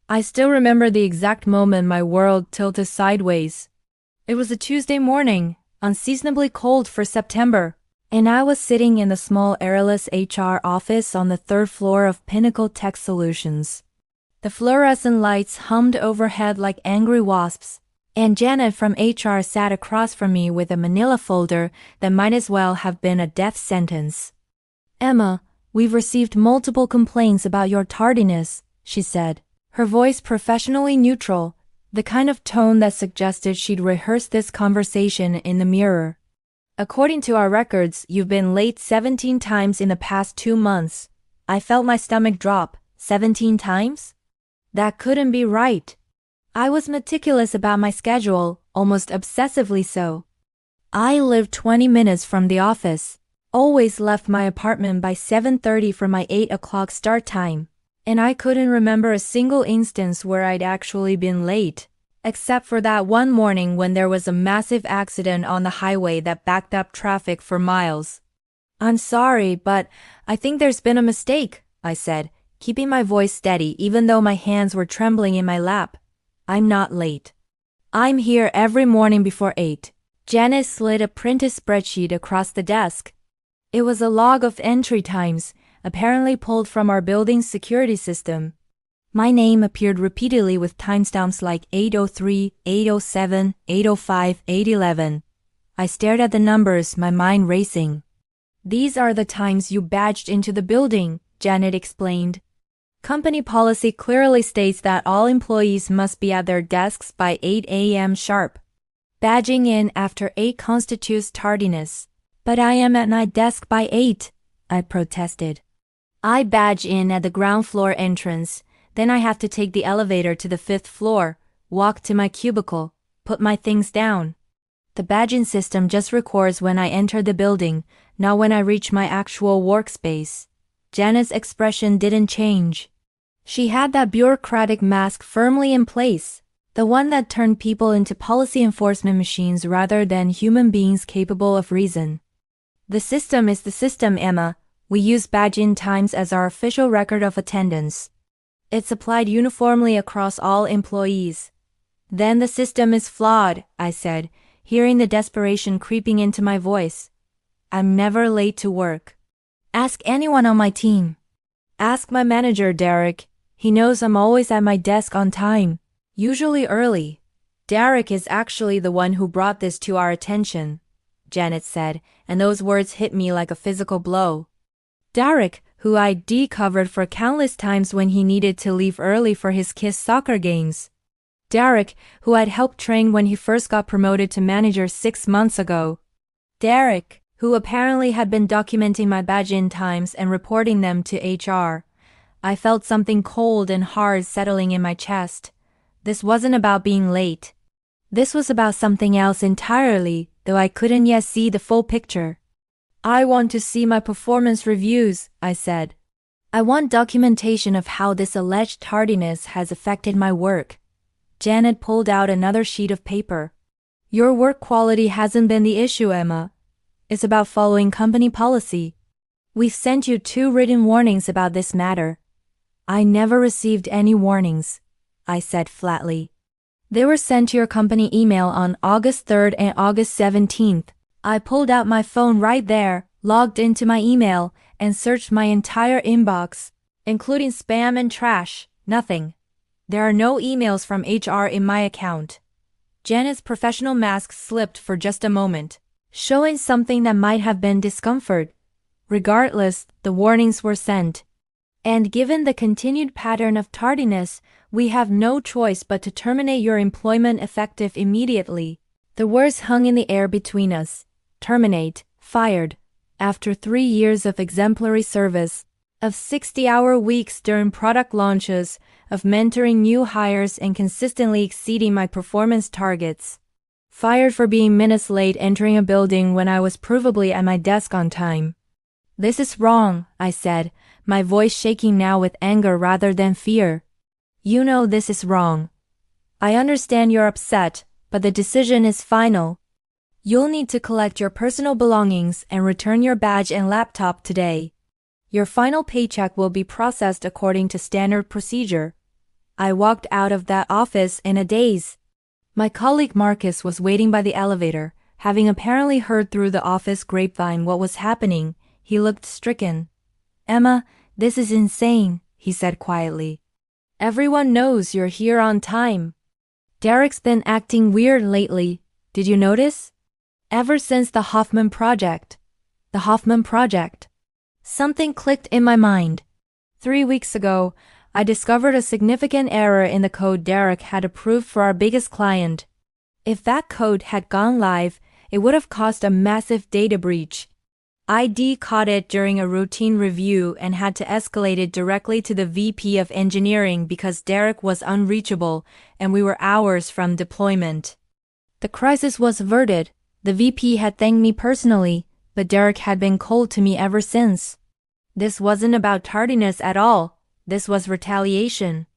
I still remember the exact moment my world tilted sideways. It was a Tuesday morning, unseasonably cold for September, and I was sitting in the small airless HR office on the third floor of Pinnacle Tech Solutions. The fluorescent lights hummed overhead like angry wasps, and Janet from HR sat across from me with a manila folder that might as well have been a death sentence. "Emma, we've received multiple complaints about your tardiness," she said, her voice professionally neutral, the kind of tone that suggested she'd rehearsed this conversation in the mirror. "According to our records, you've been late 17 times in the past 2 months." I felt my stomach drop. 17 times? That couldn't be right. I was meticulous about my schedule, almost obsessively so. I lived 20 minutes from the office, always left my apartment by 7:30 for my 8 o'clock start time, and I couldn't remember a single instance where I'd actually been late, except for that one morning when there was a massive accident on the highway that backed up traffic for miles. "I'm sorry, but I think there's been a mistake," I said, keeping my voice steady even though my hands were trembling in my lap. "I'm not late. I'm here every morning before 8. Janet slid a printed spreadsheet across the desk. It was a log of entry times, apparently pulled from our building's security system. My name appeared repeatedly with timestamps like 8:03, 8:07, 8:05, 8:11. I stared at the numbers, my mind racing. "These are the times you badged into the building," Janet explained. "Company policy clearly states that all employees must be at their desks by 8 a.m. sharp. Badging in after 8 constitutes tardiness." "But I am at my desk by 8, I protested. "I badge in at the ground floor entrance, then I have to take the elevator to the 5th floor, walk to my cubicle, put my things down. The badging system just records when I enter the building, not when I reach my actual workspace." Janet's expression didn't change. She had that bureaucratic mask firmly in place, the one that turned people into policy enforcement machines rather than human beings capable of reason. "The system is the system, Emma. We use badge-in times as our official record of attendance. It's applied uniformly across all employees." "Then the system is flawed," I said, hearing the desperation creeping into my voice. "I'm never late to work. Ask anyone on my team. Ask my manager, Derek. He knows I'm always at my desk on time, usually early." "Derek is actually the one who brought this to our attention," Janet said, and those words hit me like a physical blow. Derek, who I'd covered for countless times when he needed to leave early for his kids' soccer games. Derek, who I'd helped train when he first got promoted to manager 6 months ago. Derek, who apparently had been documenting my badge-in times and reporting them to HR. I felt something cold and hard settling in my chest. This wasn't about being late. This was about something else entirely, though I couldn't yet see the full picture. "I want to see my performance reviews," I said. "I want documentation of how this alleged tardiness has affected my work." Janet pulled out another sheet of paper. "Your work quality hasn't been the issue, Emma. It's about following company policy. We've sent you 2 written warnings about this matter." "I never received any warnings," I said flatly. "They were sent to your company email on August 3rd and August 17th. I pulled out my phone right there, logged into my email, and searched my entire inbox, including spam and trash. Nothing. There are no emails from HR in my account." Janet's professional mask slipped for just a moment, showing something that might have been discomfort. "Regardless, the warnings were sent. And given the continued pattern of tardiness, we have no choice but to terminate your employment effective immediately." The words hung in the air between us. Terminate, fired. After 3 years of exemplary service, of 60-hour weeks during product launches, of mentoring new hires and consistently exceeding my performance targets. Fired for being minutes late entering a building when I was provably at my desk on time. "This is wrong," I said, my voice shaking now with anger rather than fear. "You know this is wrong. I understand you're upset, but the decision is final. You'll need to collect your personal belongings and return your badge and laptop today. Your final paycheck will be processed according to standard procedure." I walked out of that office in a daze. My colleague Marcus was waiting by the elevator, having apparently heard through the office grapevine what was happening. He looked stricken. "Emma, this is insane," he said quietly. "Everyone knows you're here on time. Derek's been acting weird lately. Did you notice? Ever since the Hoffman project. The Hoffman project." Something clicked in my mind. 3 weeks ago, I discovered a significant error in the code Derek had approved for our biggest client. If that code had gone live, it would have caused a massive data breach. ID caught it during a routine review and had to escalate it directly to the VP of engineering because Derek was unreachable and we were hours from deployment. The crisis was averted. The VP had thanked me personally, but Derek had been cold to me ever since. This wasn't about tardiness at all. This was retaliation.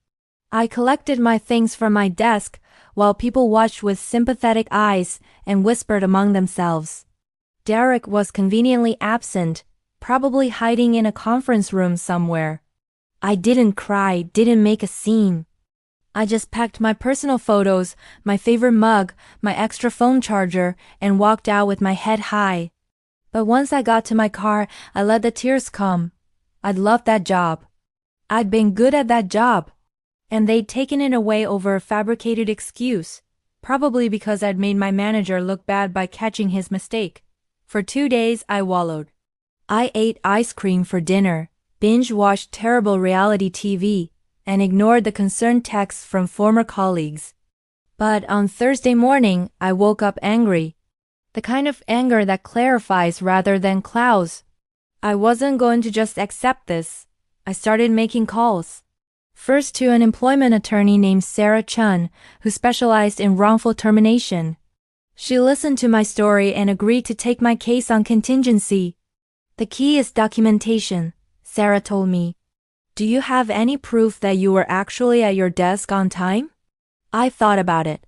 I collected my things from my desk while people watched with sympathetic eyes and whispered among themselves. Derek was conveniently absent, probably hiding in a conference room somewhere. I didn't cry, didn't make a scene. I just packed my personal photos, my favorite mug, my extra phone charger, and walked out with my head high. But once I got to my car, I let the tears come. I'd loved that job. I'd been good at that job. And they'd taken it away over a fabricated excuse, probably because I'd made my manager look bad by catching his mistake. For 2 days, I wallowed. I ate ice cream for dinner, binge-watched terrible reality TV, and ignored the concerned texts from former colleagues. But on Thursday morning, I woke up angry. The kind of anger that clarifies rather than clouds. I wasn't going to just accept this. I started making calls. First to an employment attorney named Sarah Chun, who specialized in wrongful termination. She listened to my story and agreed to take my case on contingency. "The key is documentation," Sarah told me. "Do you have any proof that you were actually at your desk on time?" I thought about it.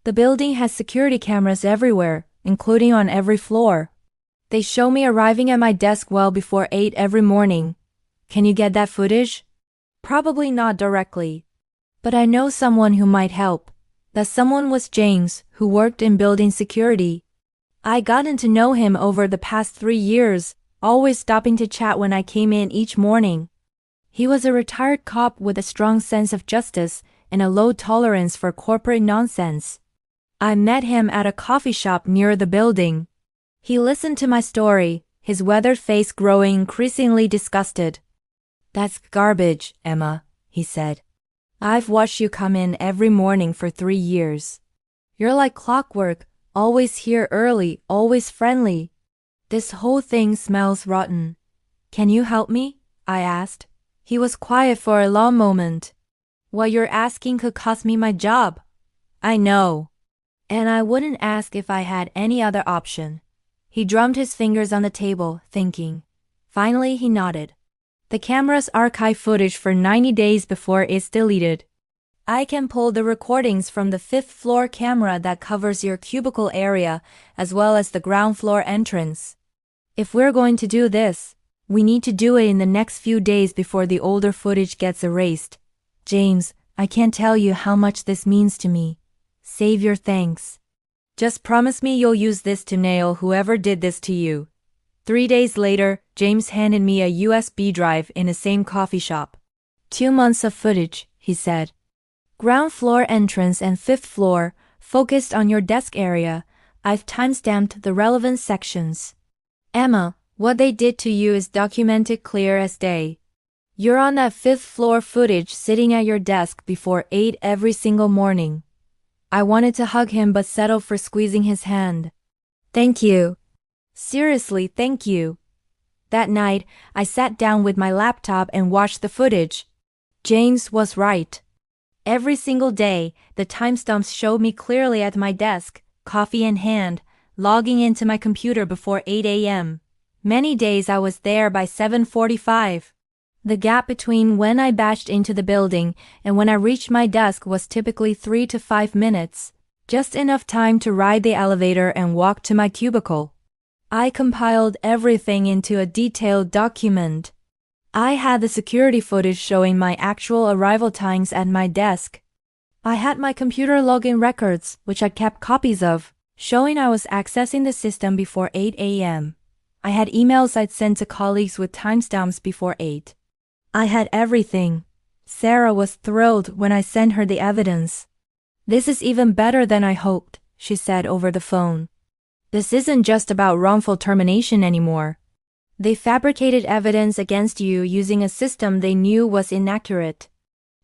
The building has security cameras everywhere, including on every floor. They show me arriving at my desk well before 8 every morning. Can you get that footage? Probably not directly. But I know someone who might help. That someone was James, who worked in building security. I gotten to know him over the past 3 years, always stopping to chat when I came in each morning. He was a retired cop with a strong sense of justice and a low tolerance for corporate nonsense. I met him at a coffee shop near the building. He listened to my story, his weathered face growing increasingly disgusted. "That's garbage, Emma," he said. "I've watched you come in every morning for 3 years. You're like clockwork, always here early, always friendly. This whole thing smells rotten. Can you help me?" I asked. He was quiet for a long moment. "What you're asking could cost me my job." "I know. And I wouldn't ask if I had any other option." He drummed his fingers on the table, thinking. Finally, he nodded. "The cameras archive footage for 90 days before it's deleted. I can pull the recordings from the 5th floor camera that covers your cubicle area as well as the ground floor entrance. If we're going to do this, we need to do it in the next few days before the older footage gets erased. James, I can't tell you how much this means to me. Save your thanks. Just promise me you'll use this to nail whoever did this to you." 3 days later, James handed me a USB drive in the same coffee shop. 2 months of footage, he said. "Ground floor entrance and 5th floor, focused on your desk area. I've timestamped the relevant sections. Emma, what they did to you is documented clear as day. You're on that 5th floor footage sitting at your desk before 8 every single morning." I wanted to hug him but settled for squeezing his hand. "Thank you. Seriously, thank you." That night, I sat down with my laptop and watched the footage. James was right. Every single day, the timestamps showed me clearly at my desk, coffee in hand, logging into my computer before 8 a.m. Many days I was there by 7:45. The gap between when I bashed into the building and when I reached my desk was typically 3 to 5 minutes, just enough time to ride the elevator and walk to my cubicle. I compiled everything into a detailed document. I had the security footage showing my actual arrival times at my desk. I had my computer login records, which I kept copies of, showing I was accessing the system before 8 a.m. I had emails I'd sent to colleagues with timestamps before 8. I had everything. Sarah was thrilled when I sent her the evidence. "This is even better than I hoped," she said over the phone. "This isn't just about wrongful termination anymore. They fabricated evidence against you using a system they knew was inaccurate.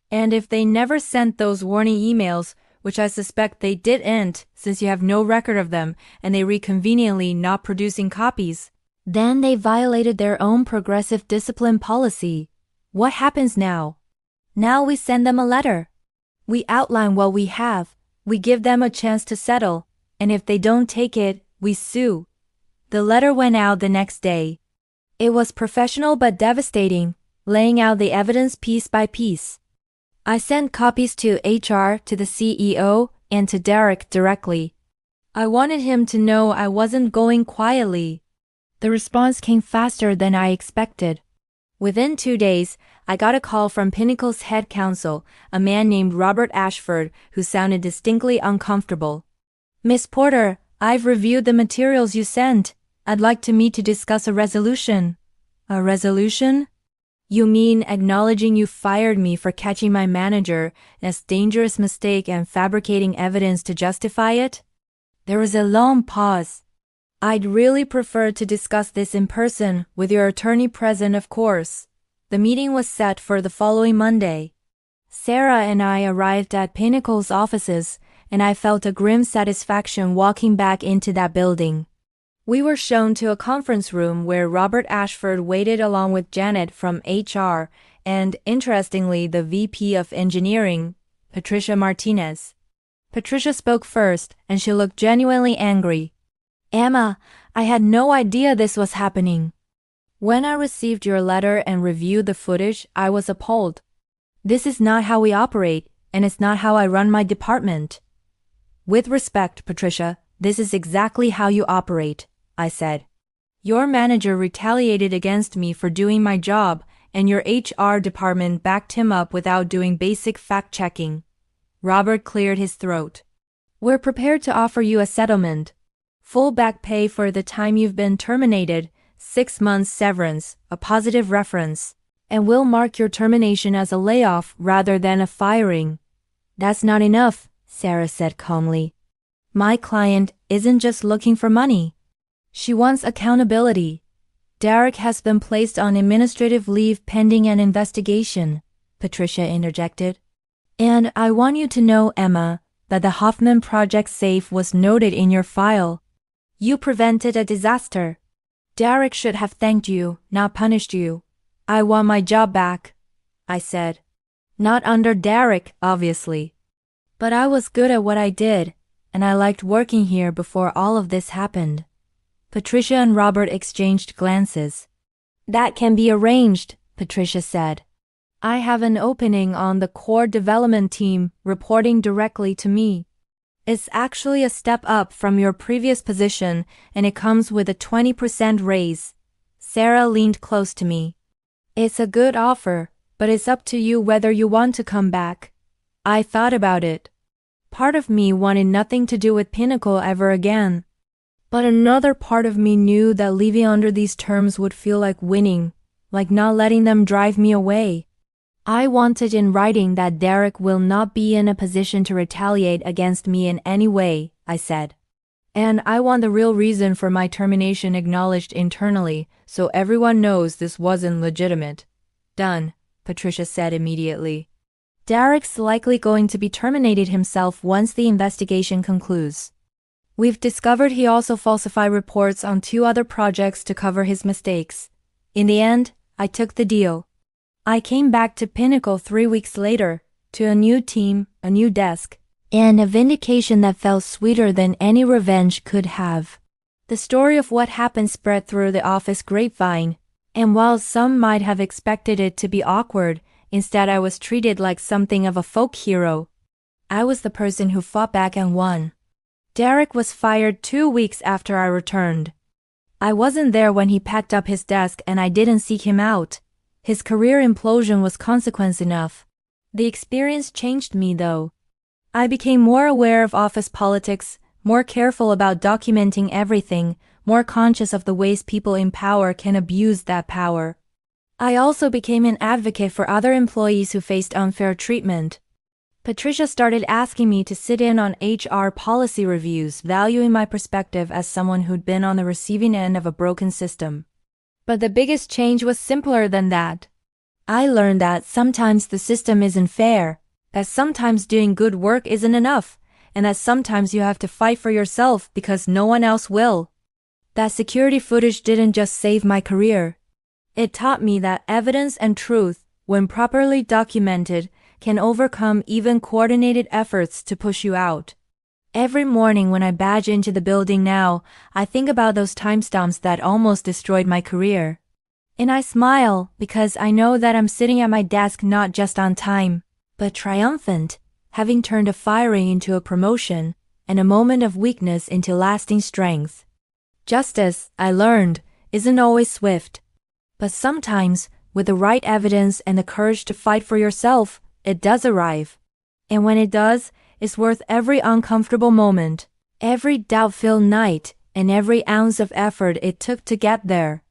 And if they never sent those warning emails, which I suspect they didn't since you have no record of them and they read conveniently not producing copies, then they violated their own progressive discipline policy. What happens now? Now we send them a letter. We outline what we have, we give them a chance to settle, and if they don't take it, we sue." The letter went out the next day. It was professional but devastating, laying out the evidence piece by piece. I sent copies to HR, to the CEO, and to Derek directly. I wanted him to know I wasn't going quietly. The response came faster than I expected. Within 2 days, I got a call from Pinnacle's head counsel, a man named Robert Ashford, who sounded distinctly uncomfortable. "Miss Porter, I've reviewed the materials you sent. I'd like to meet to discuss a resolution." "A resolution? You mean acknowledging you fired me for catching my manager in a dangerous mistake and fabricating evidence to justify it?" There was a long pause. "I'd really prefer to discuss this in person, with your attorney present, of course." The meeting was set for the following Monday. Sarah and I arrived at Pinnacle's offices, and I felt a grim satisfaction walking back into that building. We were shown to a conference room where Robert Ashford waited along with Janet from HR and, interestingly, the VP of Engineering, Patricia Martinez. Patricia spoke first, and she looked genuinely angry. "Emma, I had no idea this was happening. When I received your letter and reviewed the footage, I was appalled. This is not how we operate, and it's not how I run my department." "With respect, Patricia, this is exactly how you operate," I said. "Your manager retaliated against me for doing my job, and your HR department backed him up without doing basic fact-checking." Robert cleared his throat. "We're prepared to offer you a settlement. Full back pay for the time you've been terminated, 6 months severance, a positive reference, and we'll mark your termination as a layoff rather than a firing." "That's not enough," Sarah said calmly. "My client isn't just looking for money. She wants accountability. Derek has been placed on administrative leave pending an investigation," Patricia interjected. "And I want you to know, Emma, that the Hoffman Project safe was noted in your file. You prevented a disaster. Derek should have thanked you, not punished you." "I want my job back," I said. "Not under Derek, obviously. But I was good at what I did, and I liked working here before all of this happened." Patricia and Robert exchanged glances. "That can be arranged," Patricia said. "I have an opening on the core development team reporting directly to me. It's actually a step up from your previous position, and it comes with a 20% raise." Sarah leaned close to me. "It's a good offer, but it's up to you whether you want to come back." I thought about it. Part of me wanted nothing to do with Pinnacle ever again. But another part of me knew that leaving under these terms would feel like winning, like not letting them drive me away. I wanted in writing that Derek will not be in a position to retaliate against me in any way, I said. And I want the real reason for my termination acknowledged internally, so everyone knows this wasn't legitimate. "Done," Patricia said immediately. "Derek's likely going to be terminated himself once the investigation concludes. We've discovered he also falsified reports on 2 other projects to cover his mistakes. In the end, I took the deal. I came back to Pinnacle 3 weeks later, to a new team, a new desk, and a vindication that felt sweeter than any revenge could have." The story of what happened spread through the office grapevine, and while some might have expected it to be awkward, instead I was treated like something of a folk hero. I was the person who fought back and won. Derek was fired 2 weeks after I returned. I wasn't there when he packed up his desk and I didn't seek him out. His career implosion was consequence enough. The experience changed me though. I became more aware of office politics, more careful about documenting everything, more conscious of the ways people in power can abuse that power. I also became an advocate for other employees who faced unfair treatment. Patricia started asking me to sit in on HR policy reviews, valuing my perspective as someone who'd been on the receiving end of a broken system. But the biggest change was simpler than that. I learned that sometimes the system isn't fair, that sometimes doing good work isn't enough, and that sometimes you have to fight for yourself because no one else will. That security footage didn't just save my career. It taught me that evidence and truth, when properly documented, can overcome even coordinated efforts to push you out. Every morning when I badge into the building now, I think about those timestamps that almost destroyed my career. And I smile because I know that I'm sitting at my desk not just on time, but triumphant, having turned a firing into a promotion and a moment of weakness into lasting strength. Justice, I learned, isn't always swift. But sometimes, with the right evidence and the courage to fight for yourself, it does arrive. And when it does, it's worth every uncomfortable moment, every doubt-filled night, and every ounce of effort it took to get there.